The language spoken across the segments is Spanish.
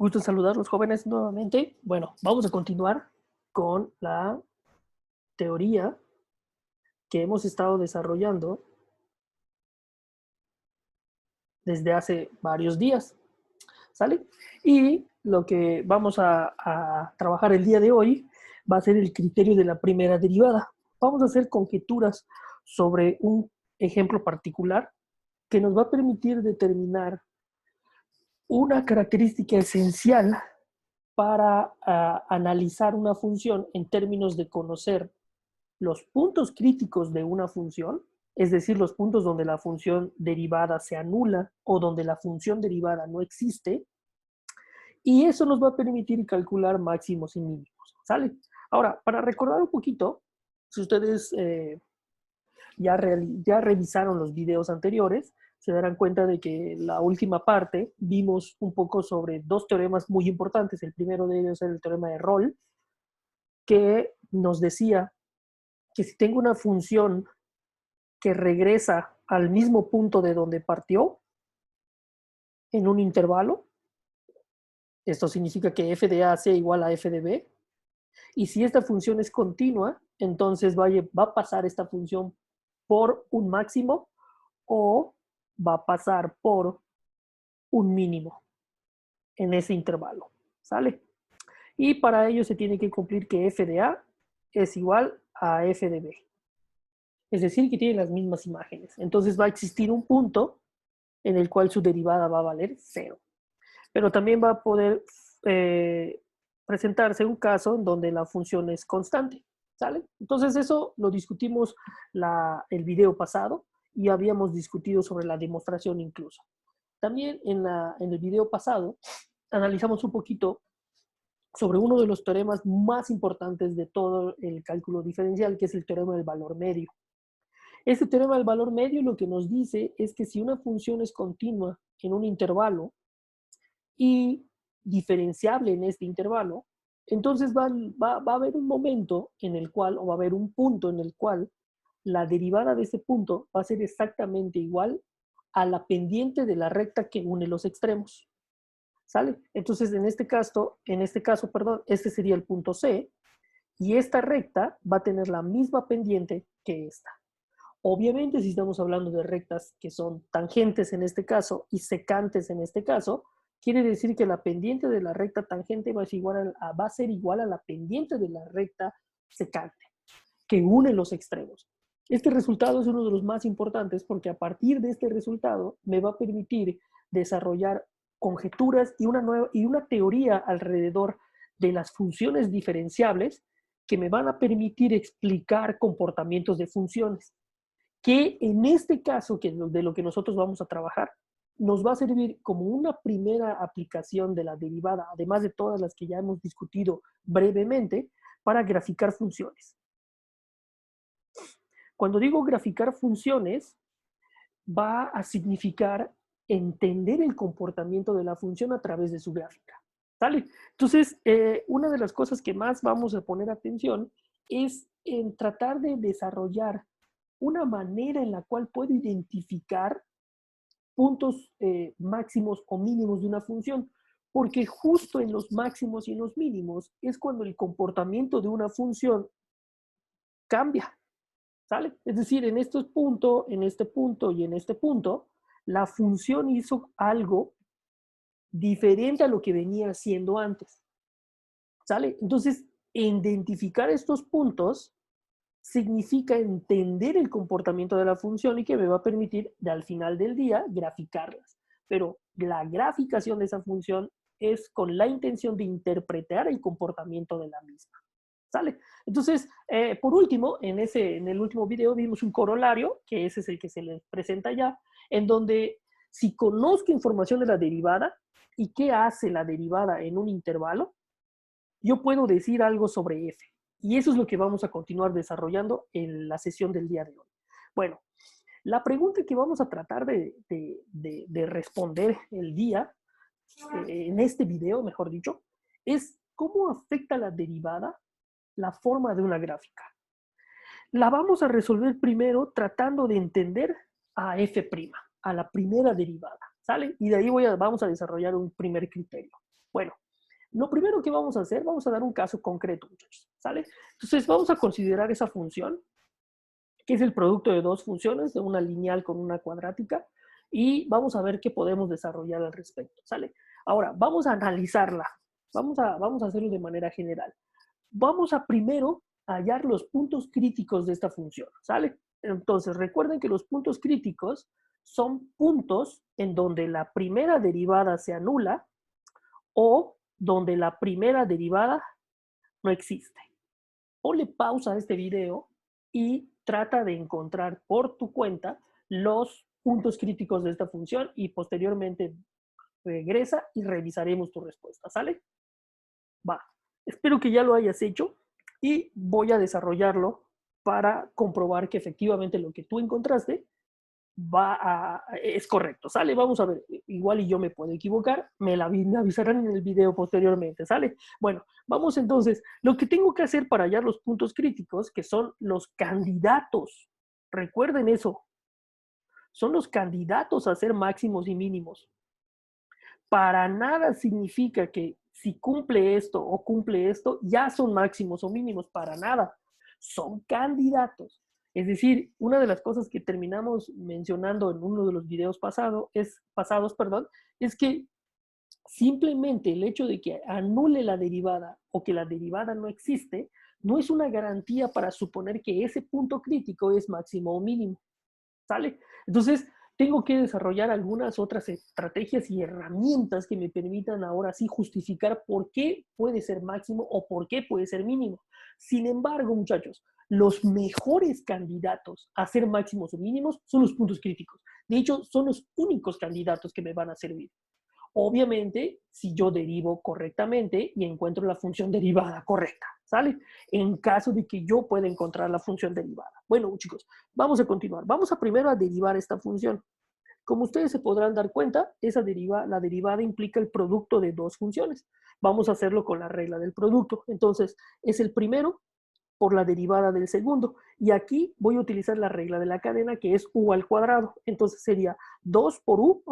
Gusto en saludarlos, jóvenes, nuevamente. Bueno, vamos a continuar con la teoría que hemos estado desarrollando desde hace varios días, ¿sale? Y lo que vamos a trabajar el día de hoy va a ser el criterio de la primera derivada. Vamos a hacer conjeturas sobre un ejemplo particular que nos va a permitir determinar una característica esencial para analizar una función en términos de conocer los puntos críticos de una función, es decir, los puntos donde la función derivada se anula o donde la función derivada no existe, y eso nos va a permitir calcular máximos y mínimos, ¿sale? Ahora, para recordar un poquito, si ustedes ya revisaron los videos anteriores, se darán cuenta de que en la última parte vimos un poco sobre dos teoremas muy importantes. El primero de ellos era el teorema de Rolle, que nos decía que si tengo una función que regresa al mismo punto de donde partió en un intervalo, esto significa que f de a sea igual a f de b, y si esta función es continua, entonces va a pasar esta función por un máximo o va a pasar por un mínimo en ese intervalo, ¿sale? Y para ello se tiene que cumplir que f de a es igual a f de b. Es decir, que tienen las mismas imágenes. Entonces va a existir un punto en el cual su derivada va a valer 0. Pero también va a poder presentarse un caso en donde la función es constante, ¿sale? Entonces eso lo discutimos el video pasado y habíamos discutido sobre la demostración incluso. También en el video pasado analizamos un poquito sobre uno de los teoremas más importantes de todo el cálculo diferencial, que es el teorema del valor medio. Este teorema del valor medio lo que nos dice es que si una función es continua en un intervalo y diferenciable en este intervalo, entonces va a haber un momento en el cual, o va a haber un punto en el cual la derivada de ese punto va a ser exactamente igual a la pendiente de la recta que une los extremos. ¿Sale? Entonces, en este caso, perdón, este sería el punto C, y esta recta va a tener la misma pendiente que esta. Obviamente, si estamos hablando de rectas que son tangentes en este caso y secantes en este caso, quiere decir que la pendiente de la recta tangente va a ser igual a la pendiente de la recta secante, que une los extremos. Este resultado es uno de los más importantes porque a partir de este resultado me va a permitir desarrollar conjeturas y una teoría alrededor de las funciones diferenciables que me van a permitir explicar comportamientos de funciones, que en este caso, que de lo que nosotros vamos a trabajar, nos va a servir como una primera aplicación de la derivada, además de todas las que ya hemos discutido brevemente, para graficar funciones. Cuando digo graficar funciones, va a significar entender el comportamiento de la función a través de su gráfica. ¿Sale? Entonces, una de las cosas que más vamos a poner atención es en tratar de desarrollar una manera en la cual puedo identificar puntos máximos o mínimos de una función, porque justo en los máximos y en los mínimos es cuando el comportamiento de una función cambia, ¿sale? Es decir, en este punto y en este punto, la función hizo algo diferente a lo que venía haciendo antes, ¿sale? Entonces, identificar estos puntos significa entender el comportamiento de la función y que me va a permitir, al final del día, graficarlas. Pero la graficación de esa función es con la intención de interpretar el comportamiento de la misma. ¿Sale? Entonces, por último, en el último video vimos un corolario, que ese es el que se les presenta ya, en donde si conozco información de la derivada y qué hace la derivada en un intervalo, yo puedo decir algo sobre f. Y eso es lo que vamos a continuar desarrollando en la sesión del día de hoy. Bueno, la pregunta que vamos a tratar de responder el día, en este video, mejor dicho, es cómo afecta la derivada la forma de una gráfica. La vamos a resolver primero tratando de entender a f', a la primera derivada, ¿sale? Y de ahí vamos a desarrollar un primer criterio. Bueno, lo primero que vamos a hacer, vamos a dar un caso concreto, muchachos, ¿sale? Entonces, vamos a considerar esa función, que es el producto de dos funciones, de una lineal con una cuadrática, y vamos a ver qué podemos desarrollar al respecto, ¿sale? Ahora, vamos a analizarla, vamos a hacerlo de manera general. Vamos a primero hallar los puntos críticos de esta función, ¿sale? Entonces, recuerden que los puntos críticos son puntos en donde la primera derivada se anula o donde la primera derivada no existe. Ponle pausa a este video y trata de encontrar por tu cuenta los puntos críticos de esta función y posteriormente regresa y revisaremos tu respuesta, ¿sale? Va. Espero que ya lo hayas hecho y voy a desarrollarlo para comprobar que efectivamente lo que tú encontraste es correcto, ¿sale? Vamos a ver, igual y yo me puedo equivocar, me avisarán en el video posteriormente, ¿sale? Bueno, vamos entonces, lo que tengo que hacer para hallar los puntos críticos, que son los candidatos, recuerden eso, son los candidatos a ser máximos y mínimos. Para nada significa que si cumple esto o cumple esto, ya son máximos o mínimos, para nada, son candidatos. Es decir, una de las cosas que terminamos mencionando en uno de los videos pasados, es que simplemente el hecho de que anule la derivada o que la derivada no existe, no es una garantía para suponer que ese punto crítico es máximo o mínimo, ¿sale? Entonces, tengo que desarrollar algunas otras estrategias y herramientas que me permitan ahora sí justificar por qué puede ser máximo o por qué puede ser mínimo. Sin embargo, muchachos, los mejores candidatos a ser máximos o mínimos son los puntos críticos. De hecho, son los únicos candidatos que me van a servir. Obviamente, si yo derivo correctamente y encuentro la función derivada correcta, ¿sale? En caso de que yo pueda encontrar la función derivada. Bueno, chicos, vamos a continuar. Vamos a primero a derivar esta función. Como ustedes se podrán dar cuenta, la derivada implica el producto de dos funciones. Vamos a hacerlo con la regla del producto. Entonces, es el primero por la derivada del segundo. Y aquí voy a utilizar la regla de la cadena, que es u al cuadrado. Entonces sería 2 por u,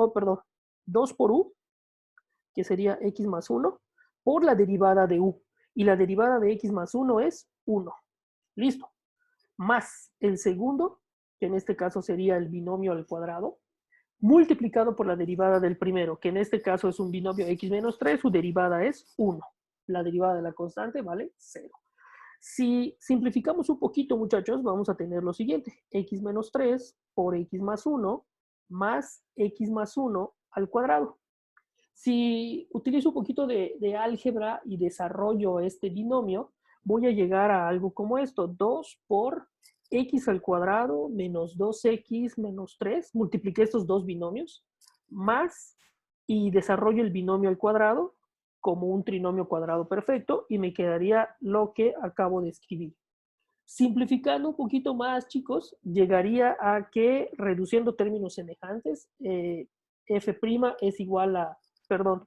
2 por u, que sería x más 1, por la derivada de u. Y la derivada de x más 1 es 1. Listo. Más el segundo, que en este caso sería el binomio al cuadrado, multiplicado por la derivada del primero, que en este caso es un binomio x menos 3, su derivada es 1. La derivada de la constante vale 0. Si simplificamos un poquito, muchachos, vamos a tener lo siguiente. X menos 3 por x más 1 más x más 1 al cuadrado. Si utilizo un poquito de álgebra y desarrollo este binomio, voy a llegar a algo como esto. 2 por x al cuadrado menos 2x menos 3. Multipliqué estos dos binomios. Más, y desarrollo el binomio al cuadrado como un trinomio cuadrado perfecto y me quedaría lo que acabo de escribir. Simplificando un poquito más, chicos, llegaría a que, reduciendo términos semejantes, f' es igual a, perdón,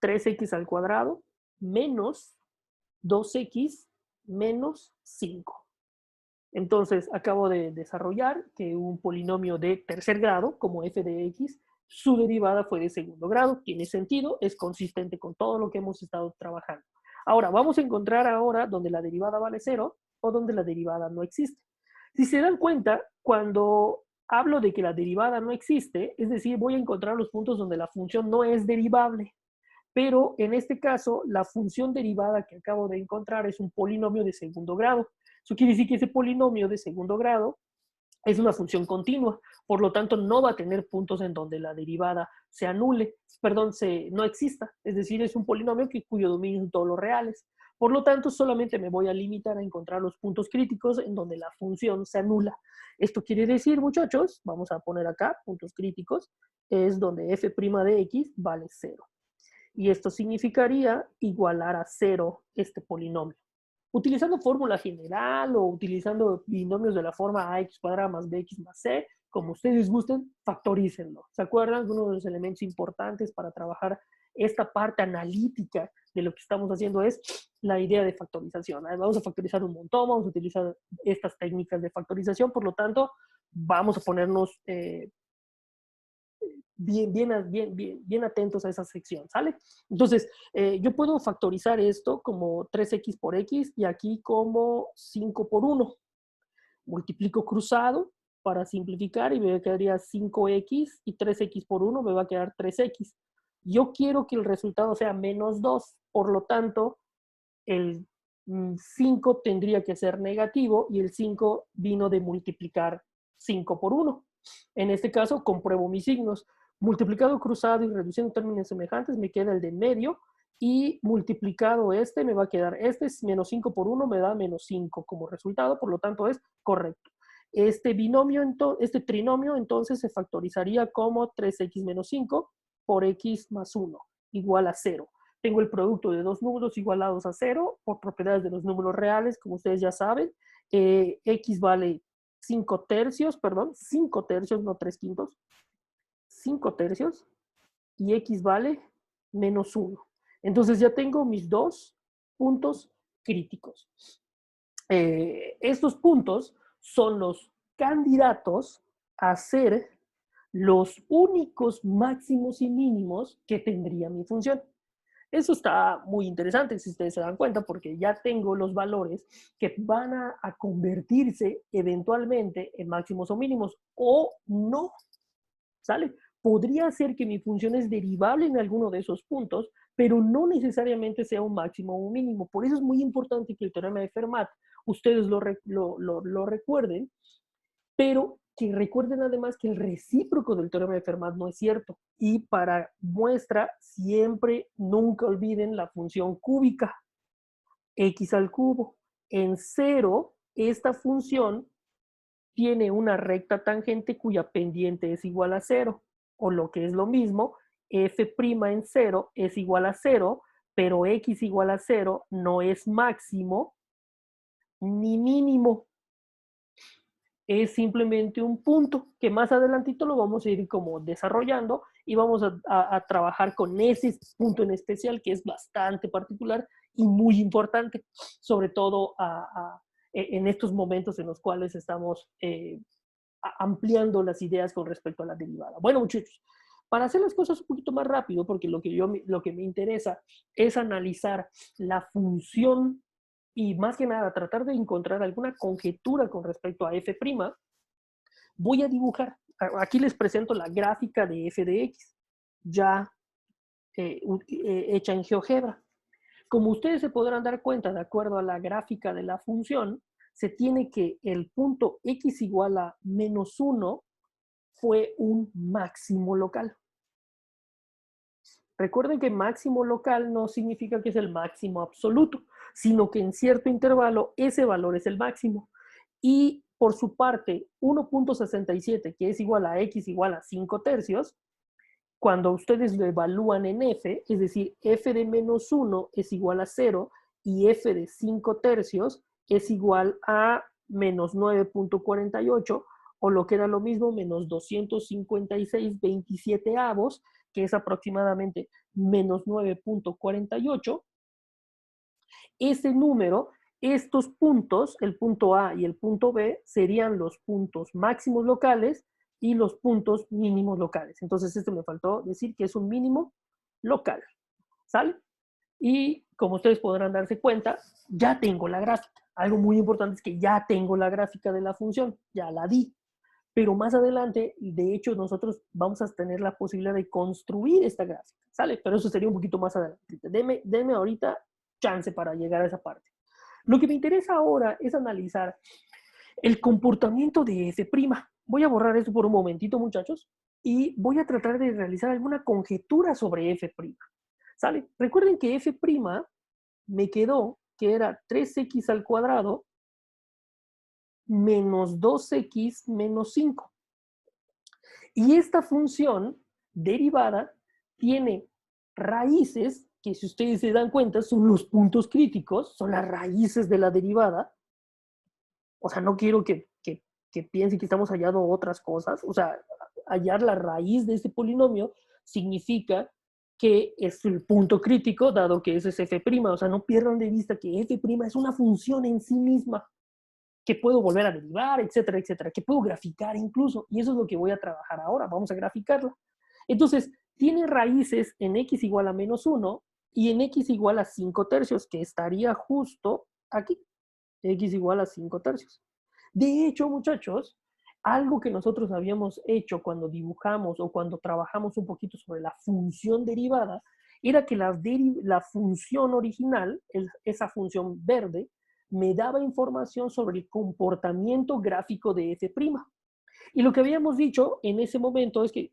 3x al cuadrado menos 2x menos 5. Entonces, acabo de desarrollar que un polinomio de tercer grado, como f de x, su derivada fue de segundo grado. Tiene sentido, es consistente con todo lo que hemos estado trabajando. Ahora, vamos a encontrar ahora donde la derivada vale 0 o donde la derivada no existe. Si se dan cuenta, cuando hablo de que la derivada no existe, es decir, voy a encontrar los puntos donde la función no es derivable. Pero en este caso, la función derivada que acabo de encontrar es un polinomio de segundo grado. Eso quiere decir que ese polinomio de segundo grado es una función continua, por lo tanto no va a tener puntos en donde la derivada se anule, perdón, no exista, es decir, es un polinomio cuyo dominio son todos los reales. Por lo tanto, solamente me voy a limitar a encontrar los puntos críticos en donde la función se anula. Esto quiere decir, muchachos, vamos a poner acá puntos críticos, es donde f' de x vale 0. Y esto significaría igualar a 0 este polinomio. Utilizando fórmula general o utilizando binomios de la forma ax cuadrada más bx más c, como ustedes gusten, factorícenlo. ¿Se acuerdan? Uno de los elementos importantes para trabajar esta parte analítica de lo que estamos haciendo es la idea de factorización. Vamos a factorizar un montón, vamos a utilizar estas técnicas de factorización, por lo tanto, vamos a ponernos bien atentos a esa sección, ¿sale? Entonces, yo puedo factorizar esto como 3x por x y aquí como 5 por 1. Multiplico cruzado para simplificar y me quedaría 5x y 3x por 1 me va a quedar 3x. Yo quiero que el resultado sea menos 2, por lo tanto, el 5 tendría que ser negativo y el 5 vino de multiplicar 5 por 1. En este caso, compruebo mis signos. Multiplicado cruzado y reduciendo términos semejantes, me queda el de medio y multiplicado este, me va a quedar este, menos 5 por 1 me da menos 5 como resultado, por lo tanto es correcto. Este binomio, este trinomio, entonces se factorizaría como 3x menos 5 por x más 1, igual a 0. Tengo el producto de dos números igualados a 0 por propiedades de los números reales, como ustedes ya saben. X vale 5 tercios, perdón, 5 tercios, no 3 quintos. 5 tercios y x vale menos 1. Entonces ya tengo mis dos puntos críticos. Estos puntos son los candidatos a ser los únicos máximos y mínimos que tendría mi función. Eso está muy interesante si ustedes se dan cuenta porque ya tengo los valores que van a convertirse eventualmente en máximos o mínimos o no, ¿sale? Podría ser que mi función es derivable en alguno de esos puntos, pero no necesariamente sea un máximo o un mínimo. Por eso es muy importante que el teorema de Fermat ustedes lo recuerden, pero que recuerden además que el recíproco del teorema de Fermat no es cierto. Y para muestra, siempre, nunca olviden la función cúbica, x al cubo. En cero, esta función tiene una recta tangente cuya pendiente es igual a 0, o lo que es lo mismo, f' en 0 es igual a 0, pero x igual a 0 no es máximo ni mínimo. Es simplemente un punto que más adelantito lo vamos a ir como desarrollando y vamos a trabajar con ese punto en especial que es bastante particular y muy importante, sobre todo en estos momentos en los cuales estamos ampliando las ideas con respecto a la derivada. Bueno, muchachos, para hacer las cosas un poquito más rápido, porque lo que me interesa es analizar la función y más que nada tratar de encontrar alguna conjetura con respecto a f', voy a dibujar. Aquí les presento la gráfica de f de x, ya hecha en GeoGebra. Como ustedes se podrán dar cuenta, de acuerdo a la gráfica de la función, se tiene que el punto x igual a menos 1 fue un máximo local. Recuerden que máximo local no significa que es el máximo absoluto, sino que en cierto intervalo ese valor es el máximo. Y por su parte, 1.67, que es igual a x igual a 5 tercios, cuando ustedes lo evalúan en f, es decir, f de menos 1 es igual a 0 y f de 5 tercios es igual a menos 9.48 o lo que era lo mismo, menos 256,27 avos, que es aproximadamente menos 9.48. Ese número, estos puntos, el punto A y el punto B, serían los puntos máximos locales y los puntos mínimos locales. Entonces, esto me faltó decir que es un mínimo local. ¿Sale? Y como ustedes podrán darse cuenta, ya tengo la gráfica. Algo muy importante es que ya tengo la gráfica de la función, ya la di. Pero más adelante, de hecho, nosotros vamos a tener la posibilidad de construir esta gráfica, ¿sale? Pero eso sería un poquito más adelante. Deme ahorita chance para llegar a esa parte. Lo que me interesa ahora es analizar el comportamiento de f'. Voy a borrar esto por un momentito, muchachos, y voy a tratar de realizar alguna conjetura sobre f'. ¿Sale? Recuerden que f' me quedó que era 3x al cuadrado menos 2x menos 5. Y esta función derivada tiene raíces que, si ustedes se dan cuenta, son los puntos críticos, son las raíces de la derivada. O sea, no quiero que piensen que estamos hallando otras cosas. O sea, hallar la raíz de este polinomio significa que es el punto crítico, dado que ese es f'. O sea, no pierdan de vista que f' es una función en sí misma, que puedo volver a derivar, etcétera, etcétera, que puedo graficar incluso. Y eso es lo que voy a trabajar ahora. Vamos a graficarla. Entonces, tiene raíces en x igual a menos 1 y en x igual a 5 tercios, que estaría justo aquí. X igual a 5 tercios. De hecho, muchachos, algo que nosotros habíamos hecho cuando dibujamos o cuando trabajamos un poquito sobre la función derivada, era que la función original, esa función verde, me daba información sobre el comportamiento gráfico de f'. Y lo que habíamos dicho en ese momento es que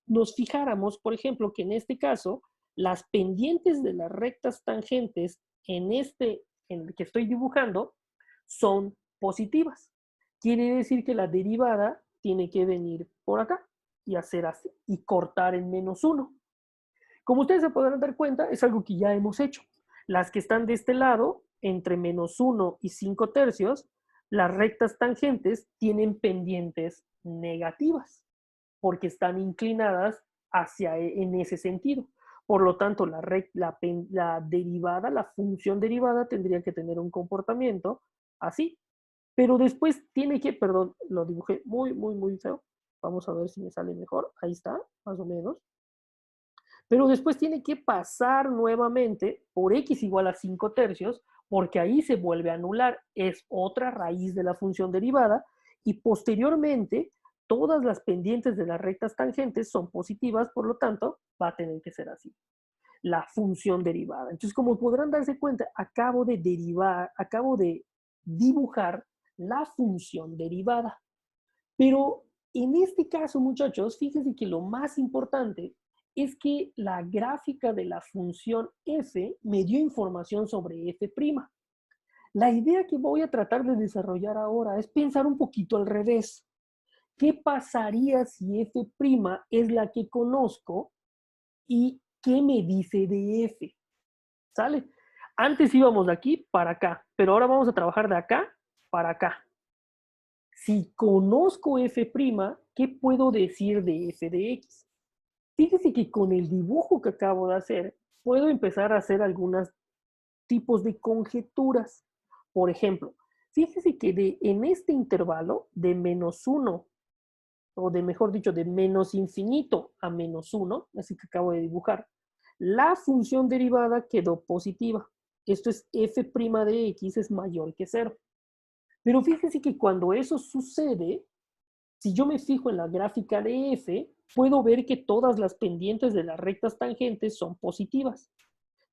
nos fijáramos, por ejemplo, que en este caso, las pendientes de las rectas tangentes en el que estoy dibujando, son positivas. Quiere decir que la derivada tiene que venir por acá y hacer así, y cortar en menos 1. Como ustedes se podrán dar cuenta, es algo que ya hemos hecho. Las que están de este lado, entre menos 1 y 5 tercios, las rectas tangentes tienen pendientes negativas, porque están inclinadas en ese sentido. Por lo tanto, la derivada, la función derivada tendría que tener un comportamiento así. Pero después tiene que, perdón, lo dibujé muy, muy, muy feo. Vamos a ver si me sale mejor. Ahí está, más o menos. Pero después tiene que pasar nuevamente por x igual a 5 tercios, porque ahí se vuelve a anular. Es otra raíz de la función derivada. Y posteriormente, todas las pendientes de las rectas tangentes son positivas, por lo tanto, va a tener que ser así. La función derivada. Entonces, como podrán darse cuenta, acabo de dibujar la función derivada. Pero en este caso, muchachos, fíjense que lo más importante es que la gráfica de la función f me dio información sobre f'. La idea que voy a tratar de desarrollar ahora es pensar un poquito al revés. ¿Qué pasaría si f' es la que conozco y qué me dice de f? ¿Sale? Antes íbamos de aquí para acá, pero ahora vamos a trabajar de acá para acá. Si conozco f', ¿qué puedo decir de f de x? Fíjese que con el dibujo que acabo de hacer, puedo empezar a hacer algunos tipos de conjeturas. Por ejemplo, fíjese que en este intervalo de menos 1, o de mejor dicho, de menos infinito a menos 1, así que acabo de dibujar, la función derivada quedó positiva. Esto es f' de x es mayor que 0. Pero fíjese que cuando eso sucede, si yo me fijo en la gráfica de f, puedo ver que todas las pendientes de las rectas tangentes son positivas.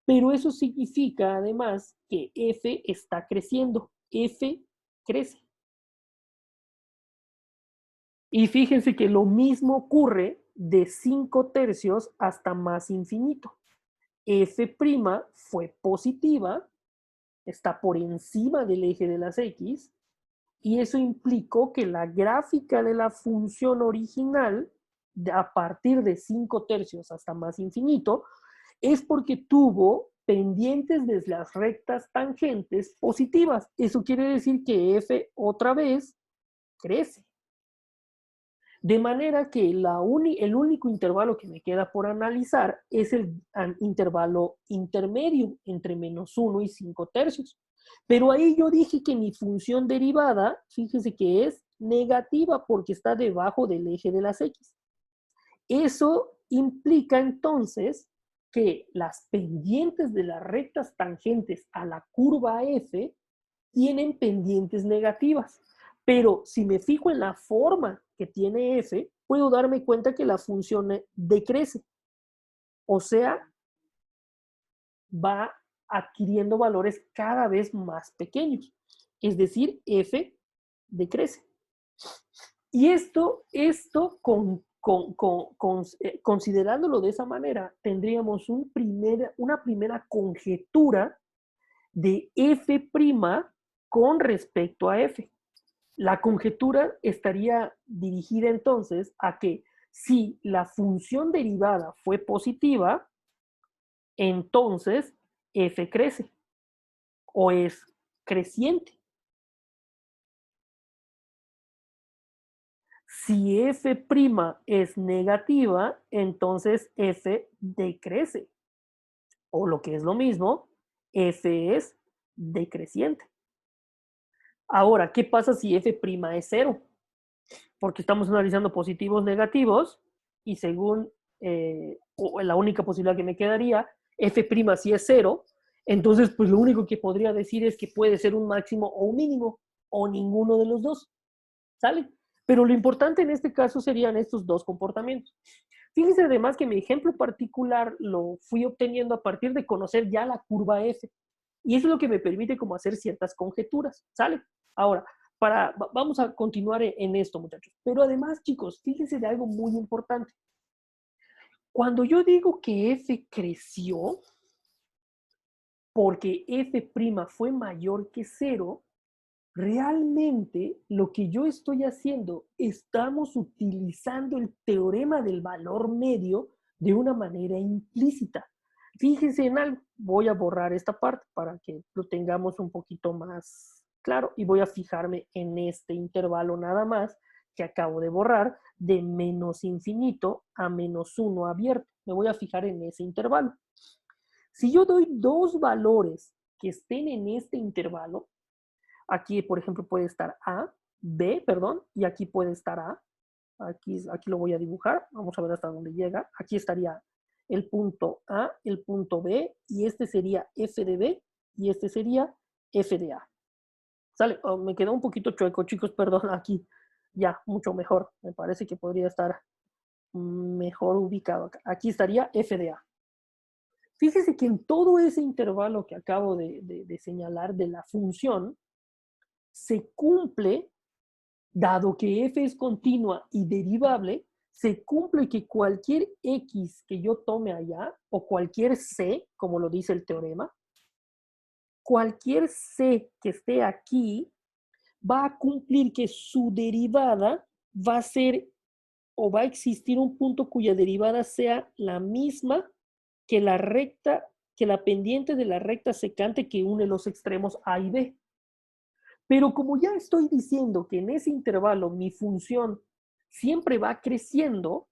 Pero eso significa además que f está creciendo. F crece. Y fíjense que lo mismo ocurre de 5 tercios hasta más infinito. F' fue positiva, está por encima del eje de las X, y eso implicó que la gráfica de la función original, a partir de 5 tercios hasta más infinito, es porque tuvo pendientes de las rectas tangentes positivas. Eso quiere decir que f otra vez crece. De manera que el único intervalo que me queda por analizar es el intervalo intermedio entre menos 1 y 5 tercios. Pero ahí yo dije que mi función derivada, fíjense que es negativa porque está debajo del eje de las X. Eso implica entonces que las pendientes de las rectas tangentes a la curva f tienen pendientes negativas. Pero si me fijo en la forma que tiene f, puedo darme cuenta que la función decrece. O sea, va adquiriendo valores cada vez más pequeños. Es decir, f decrece. Y esto considerándolo de esa manera, tendríamos una primera conjetura de f' con respecto a f. La conjetura estaría dirigida entonces a que si la función derivada fue positiva, entonces f crece o es creciente. Si f' es negativa, entonces f decrece. O lo que es lo mismo, f es decreciente. Ahora, ¿qué pasa si f' es 0? Porque estamos analizando positivos, negativos, y según o la única posibilidad que me quedaría, f' si es 0, entonces pues lo único que podría decir es que puede ser un máximo o un mínimo, o ninguno de los dos, ¿sale? Pero lo importante en este caso serían estos dos comportamientos. Fíjense además que mi ejemplo particular lo fui obteniendo a partir de conocer ya la curva F. Y eso es lo que me permite como hacer ciertas conjeturas, ¿sale? Ahora, vamos a continuar en esto, muchachos. Pero además, chicos, fíjense de algo muy importante. Cuando yo digo que F creció, porque F' fue mayor que 0, realmente lo que yo estoy haciendo, estamos utilizando el teorema del valor medio de una manera implícita. Fíjense en algo, voy a borrar esta parte para que lo tengamos un poquito más claro y voy a fijarme en este intervalo nada más que acabo de borrar de menos infinito a menos 1 abierto. Me voy a fijar en ese intervalo. Si yo doy dos valores que estén en este intervalo, aquí, por ejemplo, puede estar A, B, perdón, y aquí puede estar A. Aquí lo voy a dibujar. Vamos a ver hasta dónde llega. Aquí estaría el punto A, el punto B, y este sería F de B, y este sería F de A. ¿Sale? Oh, me quedó un poquito chueco, chicos, perdón, aquí. Ya, mucho mejor. Me parece que podría estar mejor ubicado acá. Aquí estaría F de A. Fíjese que en todo ese intervalo que acabo de señalar de la función, se cumple, dado que f es continua y derivable, se cumple que cualquier x que yo tome allá, o cualquier c, como lo dice el teorema, cualquier c que esté aquí, va a cumplir que su derivada va a ser, o va a existir un punto cuya derivada sea la misma que la recta, que la pendiente de la recta secante que une los extremos A y B. Pero como ya estoy diciendo que en ese intervalo mi función siempre va creciendo,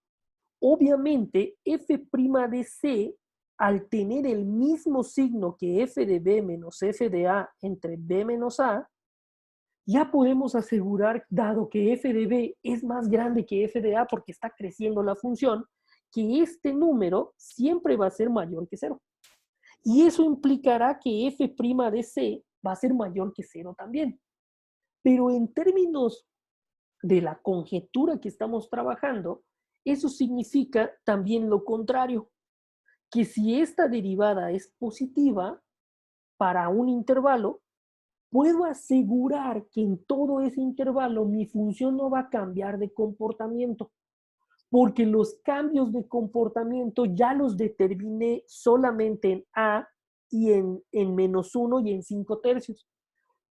obviamente f' de c, al tener el mismo signo que f de b menos f de a entre b menos a, ya podemos asegurar, dado que f de b es más grande que f de a porque está creciendo la función, que este número siempre va a ser mayor que 0. Y eso implicará que f' de c va a ser mayor que 0 también. Pero en términos de la conjetura que estamos trabajando, eso significa también lo contrario, que si esta derivada es positiva para un intervalo, puedo asegurar que en todo ese intervalo mi función no va a cambiar de comportamiento, porque los cambios de comportamiento ya los determiné solamente en A y en menos 1 y en 5 tercios.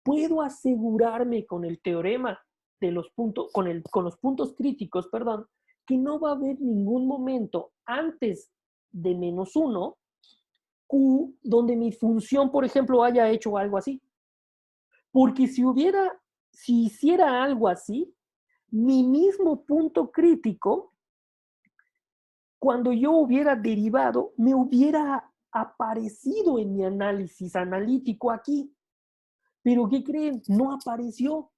Puedo asegurarme con el teorema de los puntos, con los puntos críticos, perdón, que no va a haber ningún momento antes de menos 1 Q donde mi función, por ejemplo, haya hecho algo así. Porque si hiciera algo así, mi mismo punto crítico, cuando yo hubiera derivado, me hubiera aparecido en mi análisis analítico aquí. Pero ¿qué creen? No apareció.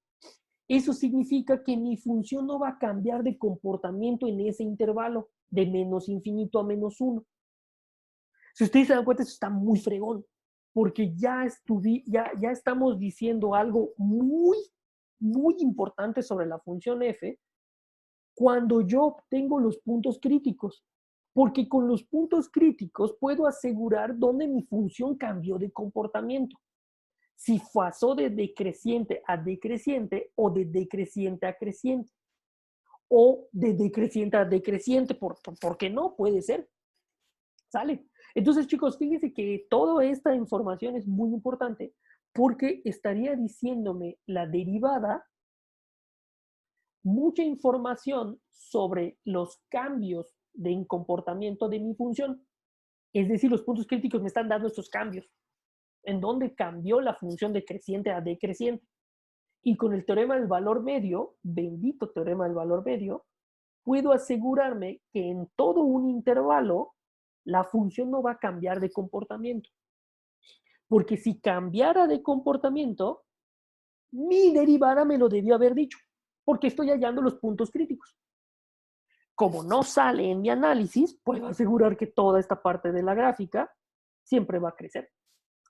Eso significa que mi función no va a cambiar de comportamiento en ese intervalo, de menos infinito a menos 1. Si ustedes se dan cuenta, eso está muy fregón, porque ya estamos diciendo algo muy, muy importante sobre la función f cuando yo obtengo los puntos críticos, porque con los puntos críticos puedo asegurar dónde mi función cambió de comportamiento. Si pasó de decreciente a decreciente o de decreciente a creciente o de decreciente a decreciente, ¿por qué no? Puede ser, ¿sale? Entonces, chicos, fíjense que toda esta información es muy importante porque estaría diciéndome la derivada mucha información sobre los cambios de comportamiento de mi función. Es decir, los puntos críticos me están dando estos cambios, en donde cambió la función de creciente a decreciente. Y con el teorema del valor medio, bendito teorema del valor medio, puedo asegurarme que en todo un intervalo la función no va a cambiar de comportamiento. Porque si cambiara de comportamiento, mi derivada me lo debió haber dicho, porque estoy hallando los puntos críticos. Como no sale en mi análisis, puedo asegurar que toda esta parte de la gráfica siempre va a crecer.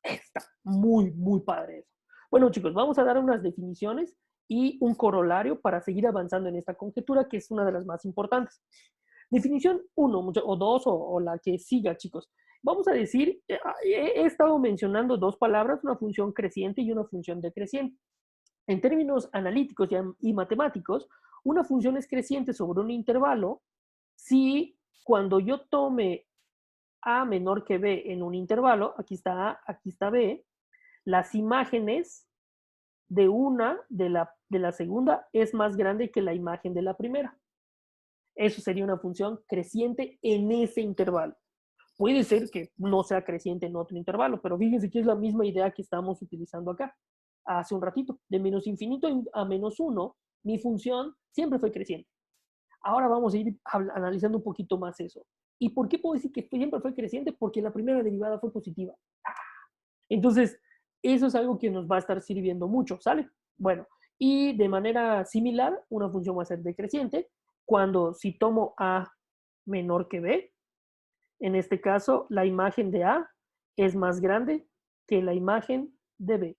Está muy, muy padre eso. Bueno, chicos, vamos a dar unas definiciones y un corolario para seguir avanzando en esta conjetura, que es una de las más importantes. Definición 1 o 2 o la que siga, chicos. Vamos a decir, he estado mencionando dos palabras, una función creciente y una función decreciente. En términos analíticos y matemáticos, una función es creciente sobre un intervalo si cuando yo tome a menor que b en un intervalo, aquí está a, aquí está b, las imágenes de la segunda es más grande que la imagen de la primera. Eso sería una función creciente en ese intervalo. Puede ser que no sea creciente en otro intervalo, pero fíjense que es la misma idea que estamos utilizando acá, hace un ratito. De menos infinito a menos 1, mi función siempre fue creciente. Ahora vamos a ir analizando un poquito más eso. ¿Y por qué puedo decir que siempre fue creciente? Porque la primera derivada fue positiva. Entonces, eso es algo que nos va a estar sirviendo mucho, ¿sale? Bueno, y de manera similar, una función va a ser decreciente cuando si tomo a menor que b, en este caso, la imagen de a es más grande que la imagen de b,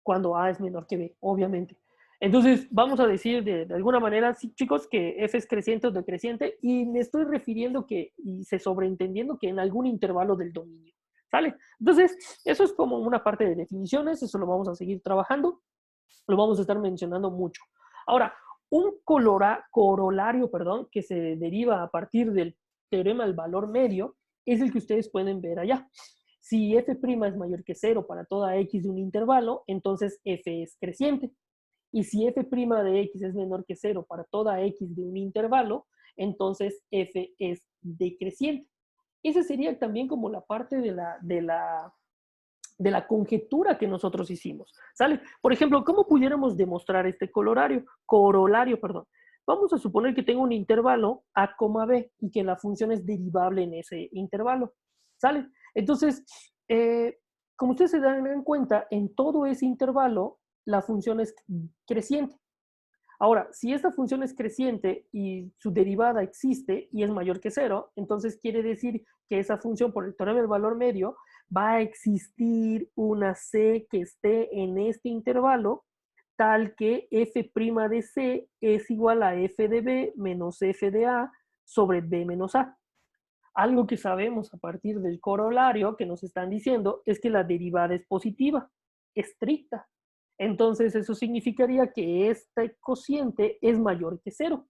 cuando a es menor que b, obviamente. Entonces, vamos a decir de alguna manera, sí, chicos, que f es creciente o decreciente, y me estoy refiriendo que, y se sobreentendiendo que en algún intervalo del dominio, ¿sale? Entonces, eso es como una parte de definiciones, eso lo vamos a seguir trabajando, lo vamos a estar mencionando mucho. Ahora, un corolario, perdón, que se deriva a partir del teorema del valor medio, es el que ustedes pueden ver allá. Si f' es mayor que 0 para toda x de un intervalo, entonces f es creciente. Y si f' de x es menor que 0 para toda x de un intervalo, entonces f es decreciente. Esa sería también como la parte de la conjetura que nosotros hicimos, ¿sale? Por ejemplo, ¿cómo pudiéramos demostrar este corolario, perdón? Vamos a suponer que tengo un intervalo a, b y que la función es derivable en ese intervalo, ¿sale? Entonces, como ustedes se dan cuenta, en todo ese intervalo la función es creciente. Ahora, si esta función es creciente y su derivada existe y es mayor que 0, entonces quiere decir que esa función, por el teorema del valor medio, va a existir una c que esté en este intervalo, tal que f' de c es igual a f de b menos f de a sobre b menos a. Algo que sabemos a partir del corolario que nos están diciendo es que la derivada es positiva, estricta. Entonces eso significaría que este cociente es mayor que 0.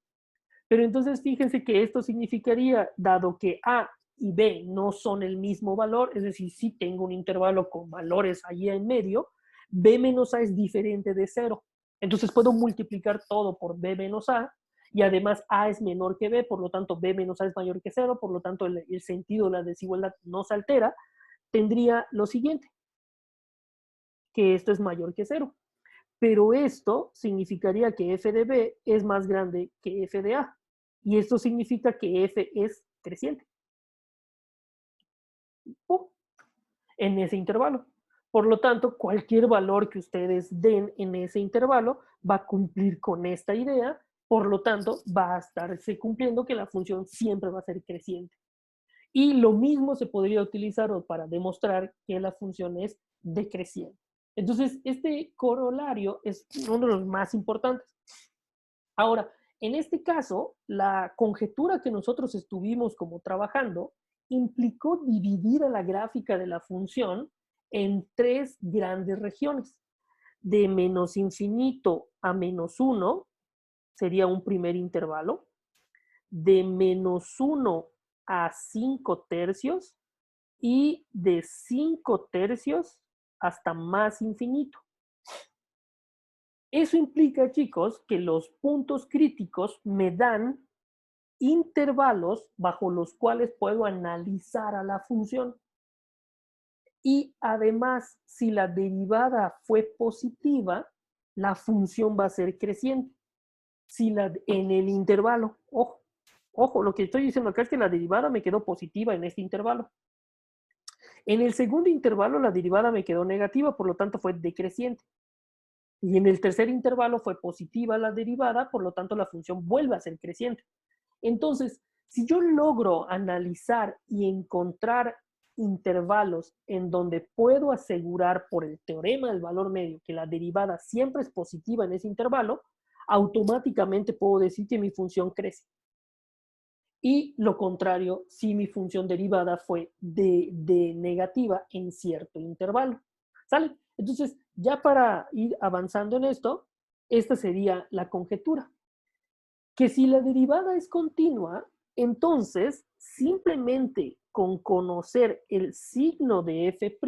Pero entonces fíjense que esto significaría, dado que a y b no son el mismo valor, es decir, si tengo un intervalo con valores allí en medio, b menos a es diferente de 0. Entonces puedo multiplicar todo por b menos a, y además a es menor que b, por lo tanto b menos a es mayor que 0, por lo tanto el sentido de la desigualdad no se altera. Tendría lo siguiente, que esto es mayor que 0. Pero esto significaría que f de b es más grande que f de a. Y esto significa que f es creciente en ese intervalo. Por lo tanto, cualquier valor que ustedes den en ese intervalo va a cumplir con esta idea, por lo tanto, va a estarse cumpliendo que la función siempre va a ser creciente. Y lo mismo se podría utilizar para demostrar que la función es decreciente. Entonces, este corolario es uno de los más importantes. Ahora, en este caso, la conjetura que nosotros estuvimos como trabajando implicó dividir a la gráfica de la función en tres grandes regiones. De menos infinito a menos 1 sería un primer intervalo. De menos 1 a 5 tercios y de 5 tercios hasta más infinito. Eso implica, chicos, que los puntos críticos me dan intervalos bajo los cuales puedo analizar a la función. Y además, si la derivada fue positiva, la función va a ser creciente. Si en el intervalo, ojo, lo que estoy diciendo acá es que la derivada me quedó positiva en este intervalo. En el segundo intervalo, la derivada me quedó negativa, por lo tanto fue decreciente. Y en el tercer intervalo fue positiva la derivada, por lo tanto la función vuelve a ser creciente. Entonces, si yo logro analizar y encontrar intervalos en donde puedo asegurar por el teorema del valor medio que la derivada siempre es positiva en ese intervalo, automáticamente puedo decir que mi función crece. Y lo contrario, si mi función derivada fue de negativa en cierto intervalo. ¿Sale? Entonces, ya para ir avanzando en esto, esta sería la conjetura. Que si la derivada es continua, entonces simplemente con conocer el signo de f'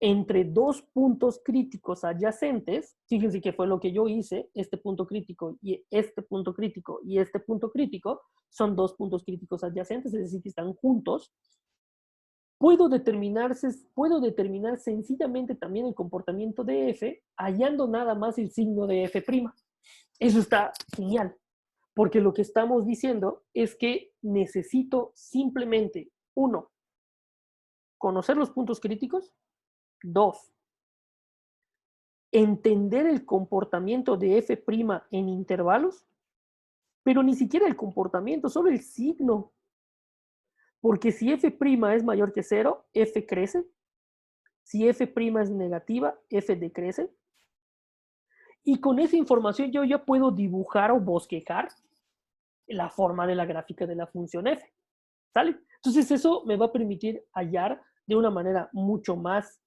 entre dos puntos críticos adyacentes, fíjense que fue lo que yo hice, este punto crítico y este punto crítico y este punto crítico, son dos puntos críticos adyacentes, es decir, que están juntos, puedo determinar sencillamente también el comportamiento de f hallando nada más el signo de f'. Eso está genial, porque lo que estamos diciendo es que necesito simplemente, uno, conocer los puntos críticos, dos, entender el comportamiento de f' en intervalos, pero ni siquiera el comportamiento, solo el signo. Porque si f' es mayor que 0, f crece. Si f' es negativa, f decrece. Y con esa información yo ya puedo dibujar o bosquejar la forma de la gráfica de la función f. ¿Sale? Entonces eso me va a permitir hallar de una manera mucho más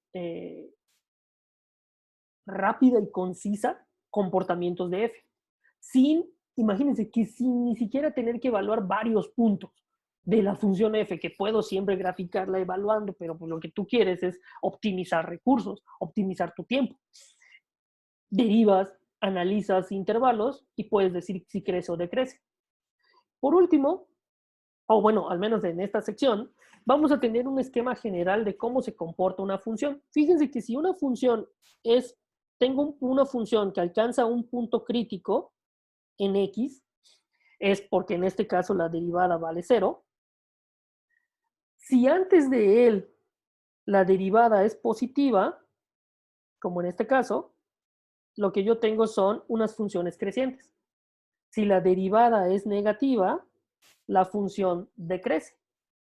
rápida y concisa comportamientos de f. Imagínense que sin ni siquiera tener que evaluar varios puntos de la función f, que puedo siempre graficarla evaluando, pero pues lo que tú quieres es optimizar recursos, optimizar tu tiempo. Derivas, analizas intervalos y puedes decir si crece o decrece. Por último, o bueno, al menos en esta sección, vamos a tener un esquema general de cómo se comporta una función. Fíjense que si una función tengo una función que alcanza un punto crítico en x, es porque en este caso la derivada vale 0. Si antes de él la derivada es positiva, como en este caso, lo que yo tengo son unas funciones crecientes. Si la derivada es negativa, la función decrece.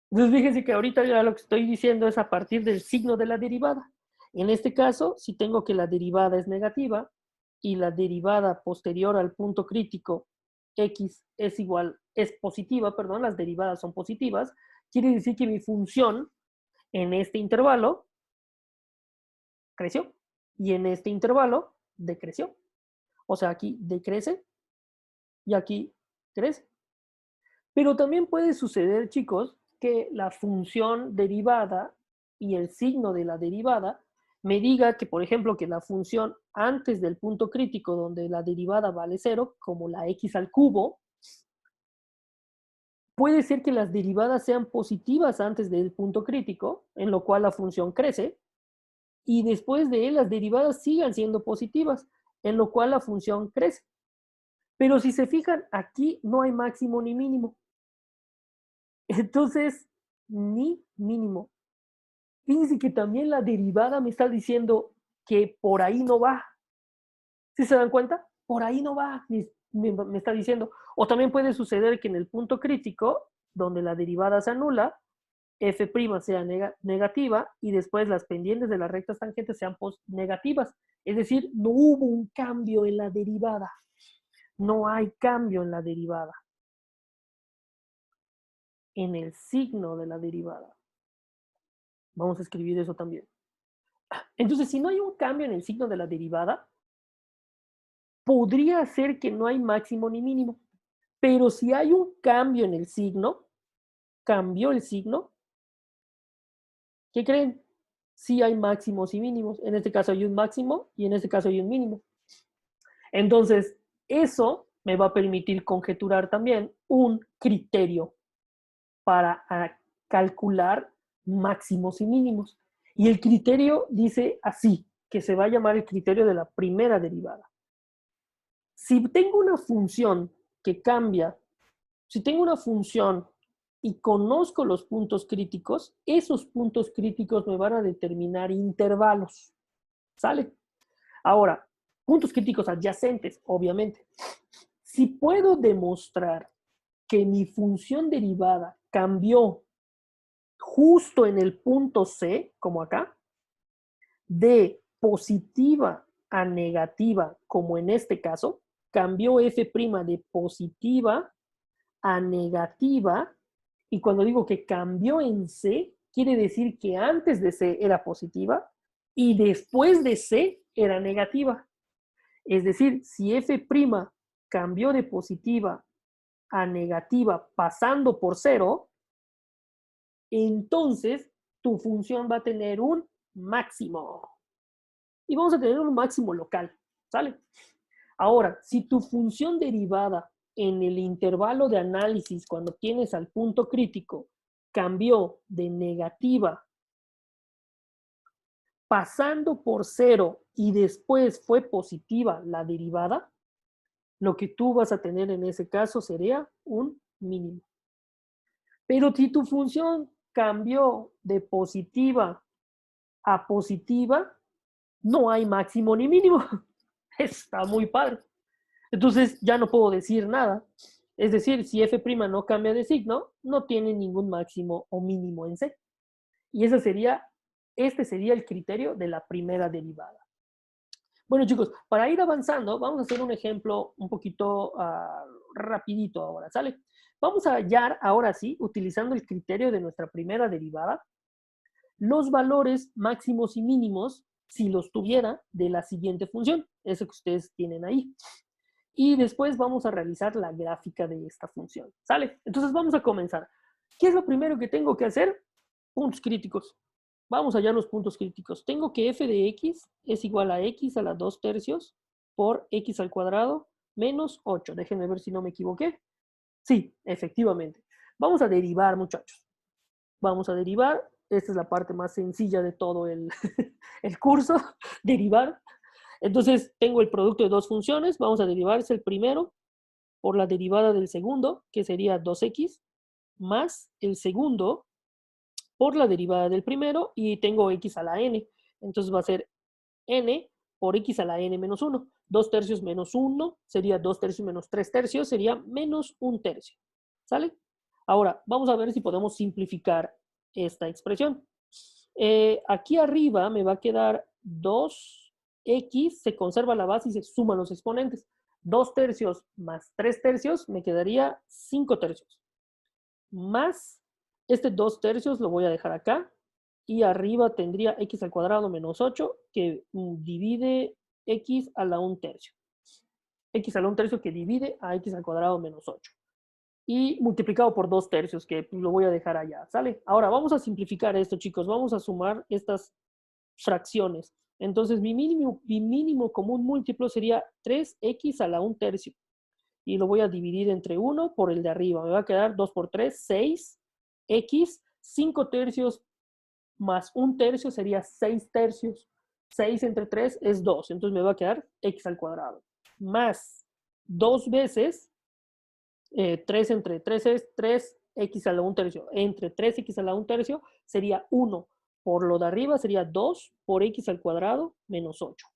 Entonces fíjense que ahorita ya lo que estoy diciendo es a partir del signo de la derivada. En este caso, si tengo que la derivada es negativa y la derivada posterior al punto crítico x es positiva, perdón, las derivadas son positivas, quiere decir que mi función en este intervalo creció y en este intervalo decreció. O sea, aquí decrece y aquí crece. Pero también puede suceder, chicos, que la función derivada y el signo de la derivada me diga que, por ejemplo, que la función antes del punto crítico donde la derivada vale 0, como la x al cubo, puede ser que las derivadas sean positivas antes del punto crítico, en lo cual la función crece, y después de él las derivadas sigan siendo positivas, en lo cual la función crece. Pero si se fijan, aquí no hay máximo ni mínimo. Entonces, ni mínimo. Fíjense que también la derivada me está diciendo que por ahí no va. ¿Sí se dan cuenta? Por ahí no va, me está diciendo. O también puede suceder que en el punto crítico, donde la derivada se anula, f' sea negativa y después las pendientes de las rectas tangentes sean negativas. Es decir, no hubo un cambio en la derivada. No hay cambio en la derivada. En el signo de la derivada. Vamos a escribir eso también. Entonces, si no hay un cambio en el signo de la derivada, podría ser que no hay máximo ni mínimo. Pero si hay un cambio en el signo, cambió el signo, ¿qué creen? Sí hay máximos y mínimos. En este caso hay un máximo y en este caso hay un mínimo. Entonces, eso me va a permitir conjeturar también un criterio para calcular máximos y mínimos. Y el criterio dice así, que se va a llamar el criterio de la primera derivada. Si tengo una función que cambia, si tengo una función y conozco los puntos críticos, esos puntos críticos me van a determinar intervalos. ¿Sale? Ahora, puntos críticos adyacentes, obviamente. Si puedo demostrar que mi función derivada cambió justo en el punto C, como acá, de positiva a negativa, como en este caso, cambió f' de positiva a negativa, y cuando digo que cambió en C, quiere decir que antes de C era positiva y después de C era negativa. Es decir, si f' cambió de positiva a negativa pasando por 0, entonces tu función va a tener un máximo. Y vamos a tener un máximo local, ¿sale? Ahora, si tu función derivada en el intervalo de análisis, cuando tienes al punto crítico, cambió de negativa pasando por 0 y después fue positiva la derivada, lo que tú vas a tener en ese caso sería un mínimo. Pero si tu función cambió de positiva a positiva, no hay máximo ni mínimo. Está muy padre. Entonces ya no puedo decir nada. Es decir, si f' no cambia de signo, no tiene ningún máximo o mínimo en C. Y este sería el criterio de la primera derivada. Bueno, chicos, para ir avanzando, vamos a hacer un ejemplo un poquito rapidito ahora, ¿sale? Vamos a hallar, ahora sí, utilizando el criterio de nuestra primera derivada, los valores máximos y mínimos, si los tuviera, de la siguiente función, eso que ustedes tienen ahí. Y después vamos a realizar la gráfica de esta función, ¿sale? Entonces vamos a comenzar. ¿Qué es lo primero que tengo que hacer? Puntos críticos. Vamos a hallar los puntos críticos. Tengo que f de x es igual a x a la 2/3 por x al cuadrado menos 8. Déjenme ver si no me equivoqué. Sí, efectivamente. Vamos a derivar, muchachos. Vamos a derivar. Esta es la parte más sencilla de todo el, el curso. Derivar. Entonces, tengo el producto de dos funciones. Vamos a derivarse el primero por la derivada del segundo, que sería 2x, más el segundo por la derivada del primero, y tengo x a la n. Entonces va a ser n por x a la n menos 1. 2/3 menos 1 sería 2/3 menos 3/3, sería menos 1/3. ¿Sale? Ahora, vamos a ver si podemos simplificar esta expresión. Aquí arriba me va a quedar 2x, se conserva la base y se suman los exponentes. 2/3 más 3/3 me quedaría 5/3. Más este 2/3 lo voy a dejar acá. Y arriba tendría x al cuadrado menos 8 que divide x a la 1/3. X a la 1/3 que divide a x al cuadrado menos 8. Y multiplicado por 2/3, que pues, lo voy a dejar allá, ¿sale? Ahora vamos a simplificar esto, chicos. Vamos a sumar estas fracciones. Entonces mi mínimo común múltiplo sería 3x a la 1/3. Y lo voy a dividir entre 1 por el de arriba. Me va a quedar 2 por 3, 6. X, 5/3 más 1/3 sería 6/3. 6 entre 3 es 2. Entonces me va a quedar x al cuadrado. Más 2 veces 3 entre 3 es 3x a la 1/3. Entre 3x a la 1/3 sería 1. Por lo de arriba sería 2 por x al cuadrado menos 8.